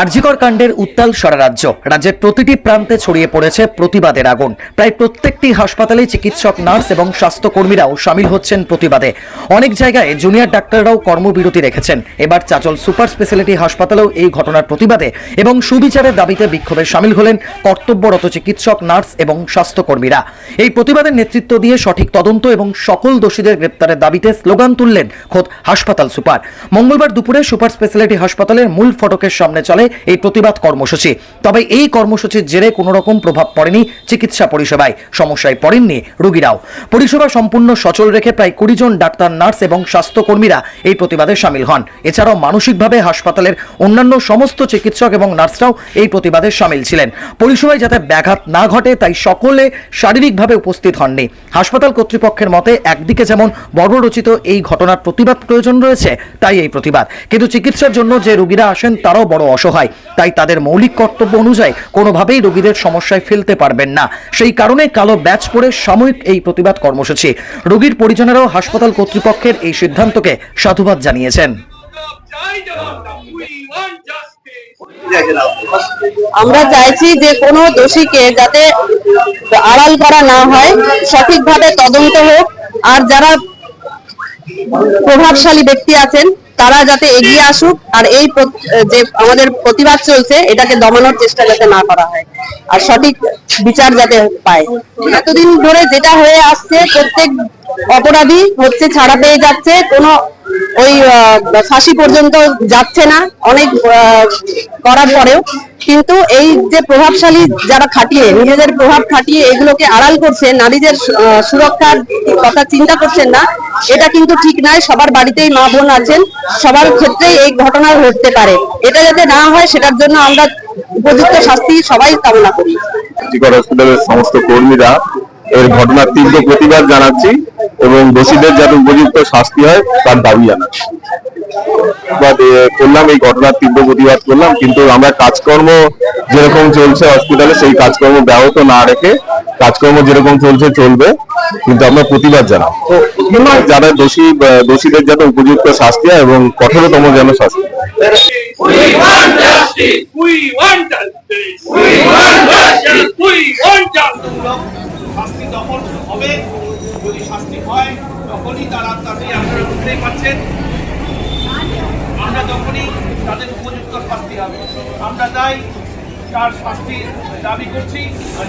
আরজিকর কাণ্ডের উত্তাল সারা রাজ্য। রাজ্যের প্রতিটি প্রান্তে ছড়িয়ে পড়েছে প্রতিবাদের আগুন। প্রায় প্রত্যেকটি হাসপাতালে চিকিৎসক, নার্স এবং স্বাস্থ্যকর্মীরাও সামিল হচ্ছেন প্রতিবাদে। অনেক জায়গায় জুনিয়র ডাক্তাররাও কর্মবিরতি রেখেছেন। এবার চাচল সুপার স্পেশালিটি হাসপাতালেও এই ঘটনার প্রতিবাদে এবং সুবিচারের দাবিতে বিক্ষোভে সামিল হলেন কর্তব্যরত চিকিৎসক, নার্স এবং স্বাস্থ্যকর্মীরা। এই প্রতিবাদের নেতৃত্ব দিয়ে সঠিক তদন্ত এবং সকল দোষীদের গ্রেপ্তারের দাবিতে স্লোগান তুললেন খোদ হাসপাতাল সুপার। মঙ্গলবার দুপুরে সুপার স্পেশালিটি হাসপাতালের মূল ফটকের সামনে চলে এই প্রতিবাদ কর্মসূচি। তবে এই কর্মসূচির জেরে কোনো রকম প্রভাব পড়েনি চিকিৎসা পরিষেবায়। সমস্যায় পড়েননি রোগীরাও। পরিষেবা সম্পূর্ণ সচল রেখে প্রায় 20 জন ডাক্তার, নার্স এবং স্বাস্থ্যকর্মীরা এই প্রতিবাদে সামিল হন। এছাড়াও মানসিকভাবে হাসপাতালের অন্যান্য সমস্ত চিকিৎসক এবং নার্সরাও এই প্রতিবাদে সামিল ছিলেন। পরিষেবায় যাতে ব্যাঘাত না ঘটে তাই সকলে শারীরিকভাবে উপস্থিত হননি। হাসপাতাল কর্তৃপক্ষের মতে একদিকে যেমন বর্বরচিত এই ঘটনার প্রতিবাদ প্রয়োজন রয়েছে, তাই এই প্রতিবাদ, কিন্তু চিকিৎসার জন্য যে রোগীরা আসেন তারাও বড় অসহায়। তাই তাদের মৌলিক কর্তব্য অনুযায়ী কোনোভাবেই রোগীদের সমস্যায় ফেলতে পারবেন না। সেই কারণে কালো ব্যাচ পরে সাময়িক এই প্রতিবাদ কর্মসূচি। রোগীর পরিজনেরাও হাসপাতাল কর্তৃপক্ষের এই সিদ্ধান্তকে সাধুবাদ জানিয়েছেন। আমরা চাইছি যে কোনো দোষীকে যাতে আড়াল করা না হয়, সঠিকভাবে তদন্ত হোক, আর যারা প্রভাবশালী ব্যক্তি আছেন তারা যাতে এগিয়ে আসুক, আর এই যে আমাদের প্রতিবাদ চলছে এটাকে দমানোর চেষ্টা যাতে না করা হয়, আর সঠিক বিচার যাতে পায়। এতদিন ধরে যেটা হয়ে আসছে, প্রত্যেক অপরাধী হচ্ছে ছাড়া পেয়ে যাচ্ছে, কোনো ওই ফাঁসি পর্যন্ত যাচ্ছে না অনেক করার পরেও। কিন্তু এই যে প্রভাবশালী যারা খাটিয়ে, নিজেদের প্রভাব খাটিয়ে এগুলোকে আড়াল করছে, নারীদের সুরক্ষার কথা চিন্তা করছেন না, এটা কিন্তু ঠিক নয়। সবার বাড়িতেই মা বোন আছেন, সবার ক্ষেত্রেই এই ঘটনা ঘটতে পারে। এটা যাতে না হয় সেটার জন্য আমরা উপযুক্ত শাস্তি সবাই কামনা করি। আরজিকর হসপিটালের সমস্ত কর্মীরা এর ঘটনার তীব্র প্রতিবাদ জানাচ্ছি এবং দোষীদের যাতে উপযুক্ত শাস্তি হয় তার দাবি জানাচ্ছি। করলাম এই ঘটনার তীব্র প্রতিবাদ করলাম, কিন্তু আমরা কাজকর্ম যেরকম চলছে হসপিটালে সেই কাজকর্ম ব্যাহত না রেখে কাজকর্ম যেরকম চলছে চলবে, কিন্তু আমরা প্রতিবাদ জানাবো যারা দোষীদের যাতে উপযুক্ত শাস্তি হয় এবং কঠোরতম যেন শাস্তি। শাস্তি তখন হবে যদি শাস্তি হয়, তখনই তারা তাদের আপনারা বুঝতেই পারছেন, আমরা তখনই তাদের উপযুক্ত শাস্তি হবে। আমরা তাই তার শাস্তির দাবি করছি। আর